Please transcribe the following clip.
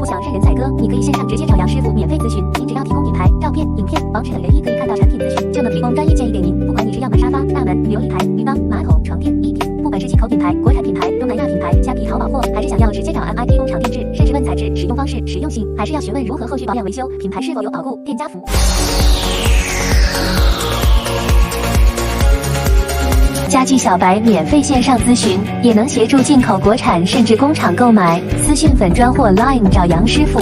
不想任人宰割，你可以线上直接找杨师傅免费咨询。您只要提供品牌、照片、影片、网址等唯一可以看到产品资讯，就能提供专业建议给您。不管你是样板沙发、大门、琉璃台、浴缸、马桶、床垫、一体，不管是进口品牌、国产品牌、东南亚品牌、虾皮淘宝货，还是想要直接找 MIP 工厂定制，甚至问材质、使用方式、实用性，还是要询问如何后续保养维修，品牌是否有保固、店家服。家具小白免费线上咨询，也能协助进口国产甚至工厂购买。私讯粉专或 Line 找杨师傅。